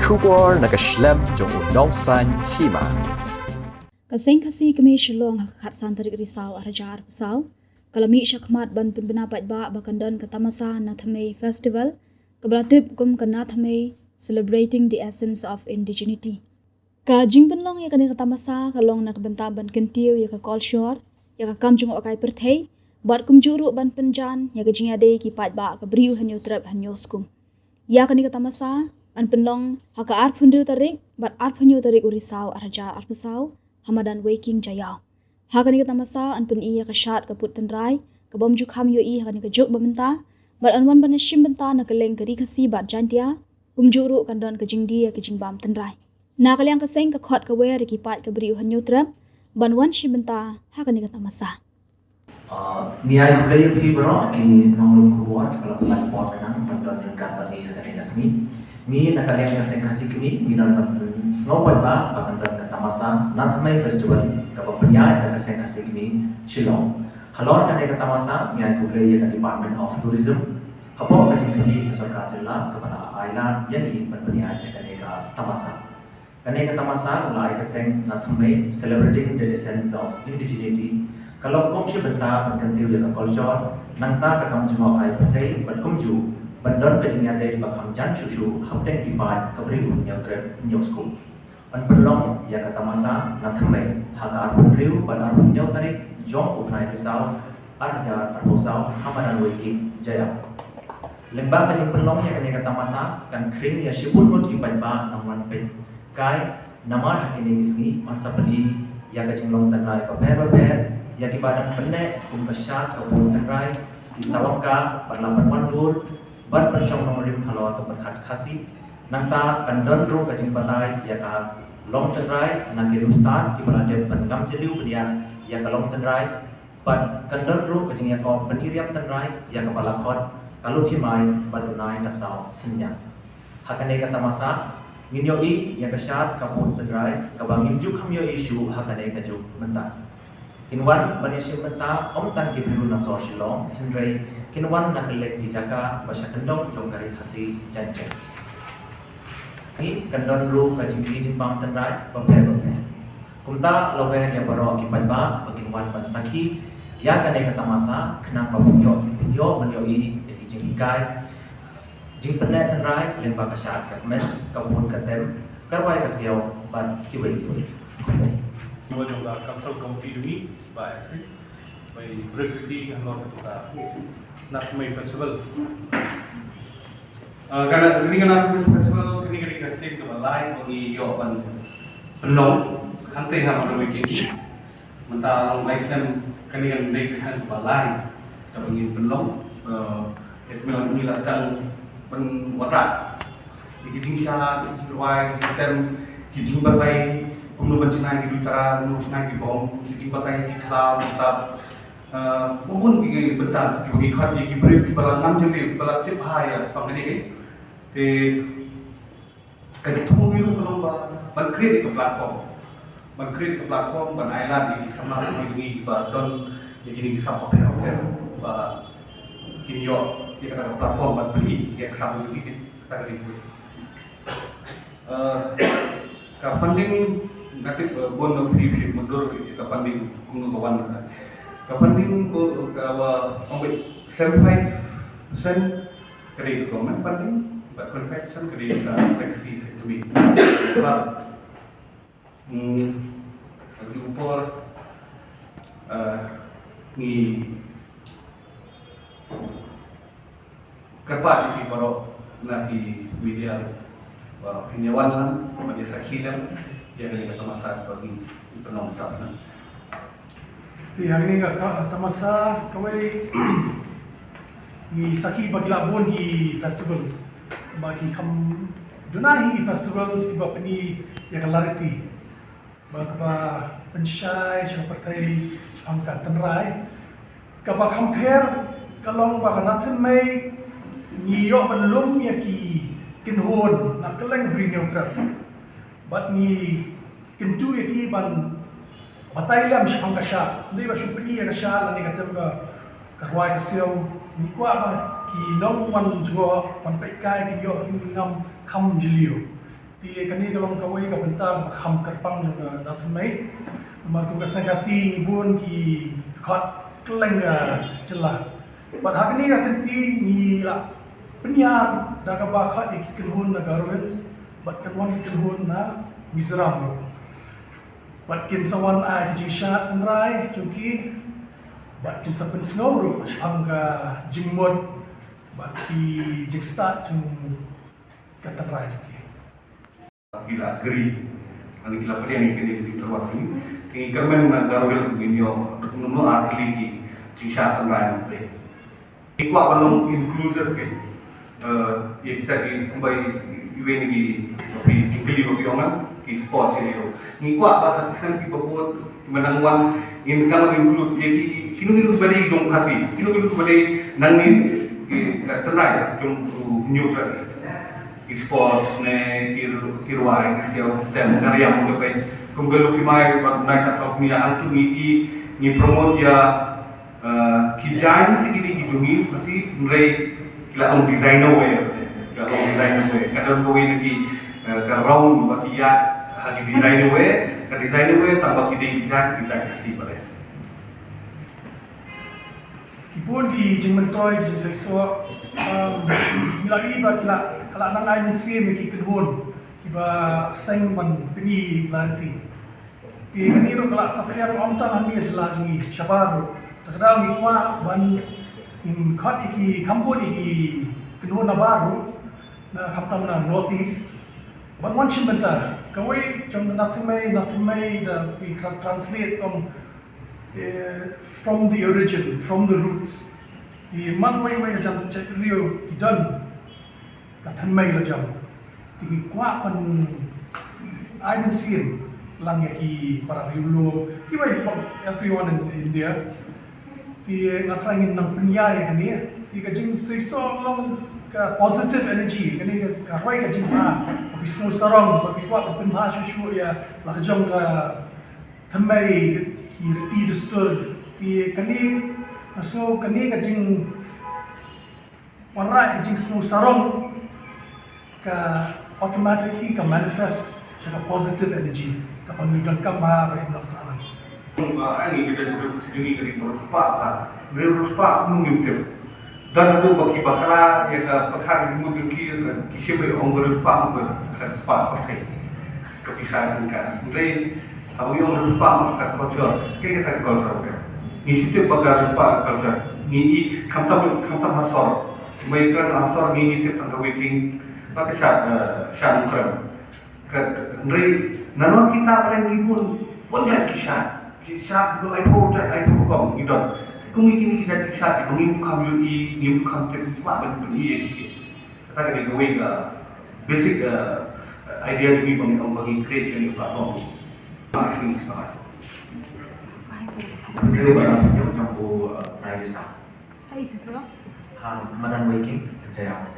Shubor nakaslem jong unong san hima. Kasing kasi kami shulong hakat santarik risau arajar pesau. Kalami syakmat ban penbenapat ba bakandon katamasa na thamay festival. Kebelatib kum kena thamay celebrating the essence of indigeneity. Ka jing penlong ya kani katamasa kalong nak benta ban kentiu ya ka culture ya ka kam jung okai perthei. Bat kum juru ban penjan ya ka jing ade ki pat ba ka briu hanyo trap hanyo skum. Ya kani katamasa an penlong haka art phundu tarik bat art phunyo tarik urisau arajar art pesau. Hamadan waking jayau. Hakani kata masa an pen iya ka shat ka put tenrai ka bom juk ham yo i hakani ka juk bamenta bat anwan ban shim benta na kaleng kari khasi bat jantia kumjuru kandon ka jingdi ka jingbam tenrai. Na kalyang ka seng ka khot ka wer ki pat ka bri uhan yo trap ban wan shim benta hakani kata masa. Niai kublai thi bro ki nong kuwa ki kalau flight port kan bandar dekat bagi hakani kasmi. Ni na kalyang ka seng kasi kini minal snowball ba bakandon tamasa natmai festival kapapanya da kaseng kaseng ni Shillong halor kane ka tamasa ngai kublai ya department of tourism hapo kajing kini sarkar jilla kapana island yani panpanya da kane ka tamasa ulai ka teng natmai celebrating the essence of indigeneity kalau komshi benta berganti ya ka culture nangta ka kamjungo ai patai berkumju bandar kajing ade bakam jan chuchu hapteng kipat kabri nyautre new school an pelong ya kata masa nathamai haga arpun riu ban arpun nyau tarik jong utnai pisau arjar arposau hamadan wiki jaya lembah kajing pelong ya kata masa kan kring ya shibun mut ki ba namwan pen kai namar hakini isni on sapani ya kajing long tanrai paper ya ki badan penne kum kashat ka pun tanrai ki sawangka parlapan wandur ban pensyong nomorim halawat berkat khasi nangta kandon ro kajing patai ya ka long tenrai na kirustan ki balade pangam jeliu dia ya ka long tenrai pat kandon ro kajing ya ko peniriam tenrai ya ka balakot kalau khimai badunai tasau senya hakane ka tamasa nginyo i ya ka shat ka pun tenrai ka bangim juk hamyo issue hakane ka juk menta kinwan banesim menta om tan ki biru na so shilong henry kinwan na kelek di jaga basya kendong jong kari khasi janjeng ni kandon ru kajing kini jimpang tenrai paper kumta lowe ya baro ki panba baginwan pansaki ya kane kata masa kenang pabunyo menyo i ki jing ikai jing penet tenrai lemba kasat katmen kabun katem karwai kasiau ban kiwei Semua juga kapsul kompi ini baik sih, baik berkriti kalau kita nak main festival. Karena ini kan nak festival ini kita kasih ke balai bagi jawapan penuh kantai hama weekend. Mentang Islam kan ini naik ke balai kita bagi penuh. Itu menjelaskan penwarak. Kita syarat, kita ruai, kita batai. Umur bencana di utara, umur bencana di bom, di pakai di cloud, tetap maupun di betal, di khot, di brief, di balangan jadi balap cip haya, seperti ini. Di kerja temu itu kalau ban create ke platform, ban island di sama ini don, di sini sama hotel, kini yo di kata platform ban beli, yang sama di tadi itu. Funding nanti bon no free mundur ka funding kung kawan ka funding ko ka 75% kredit government funding but 25% kredit ka seksi sekumi sebab upor ni kerpa di baro lagi media penyawan lang media sakilan yang ini tamasa bagi penonton. Yang ini tamasa kawai di saki bagi labun di festivals bagi kam dunai festivals iba pani yang lariti bagi pensyai seperti angkat tenrai kaba compare kalong baka natin may niyo belum ya ki kinhon na kaleng bring neutral but ni kintu yaki ban batay lam siya kasya hindi ba supini ya kasya lani katem ka karwai kasyaw ni kwa ba ki nong wan jo pan pekai ki yo ngam kam jiliyo Ti kani kalong kawai ka bentar kham kerpang juga datumai. Marku kasih ibun ki khot keleng celah. But hari ni akan ti ni lah penyiar dah kabah iki kenhun na garwen. But kenwan kenhun na Mizoram. But kin sawan ai jishat nrai chunki. But kin sapen snow angka jingmod. But ki jing start chung kata nrai chunki. Gila geri, ani gila peri yang ini di terwak ini. Tinggi kermen garwel ini yo, nunu asli ki jisha tanrai nampe. Iku apa nung inclusive ke? Ya kita di kembali event ini tapi jingkeli bagi orang ki sports ini yo. Iku apa hatisan ki bawa menangwan ini sekarang include ya ki sino itu sebagai jom kasih, sino itu sebagai nangin ki tanrai jom neutral. Sports ne kirwai kisiau tem karya mungkin pe kumgelu kimai bag naik asal mia antu ni promote ya kijan tiki kijungi pasti nrei kila on designer way kadang kowe lagi ke round bagi ya hagi designer way tambah kijan kasih pada Kipun di jengmentoy jeng seksual milai ba kila kala nang ai mensim ki kenhun kiba seng ban pini larti ti kani ro kala sapya ro amta hami jela jungi shabar takda mi kwa ban in khat iki kampun iki kenhun na baru na khamta na northeast ban wan chim benta kawai jam nathmai da we can translate from the origin, from the roots. Di man way jam cek rio idan katan mai la jam. Tinggi kwa pan I been seeing lang yaki para riulo. Kiwai everyone in India. Di natrangin ng penyai kani. Di kajing seiso long ka positive energy kani ka roi kajing ma. Ofisno sarong bagi kwa penha shushu ya la kajong ka thamai ki distur di kani so kani kajing warai kajing snow sarong ka automatically ka manifest sa positive energy kapag midan ka ma ba ibang sa alam ini kita duduk sini dari beruspa mungkin dan itu bagi bakala ya pakar mungkin kisah orang beruspa mungkin spa pasti kepisah kan mungkin Aku yang beruspa makan culture, kita culture okay. Ni situ bakal beruspa culture. Ni kamtam hasor. Mereka hasor ni itu tentang waking. Pakai syak mukram. Nri nanon kita paling ibun pun jadi kisah mulai project kom idon. Kung ini kita kisah itu ngimpu kami ngimpu kami apa ben iya. Kata kita going basic idea juga bagi create ini platform. Asing sangat. Kaya ba yung jumbo na isa? Ay, ito. Manan waking, kaya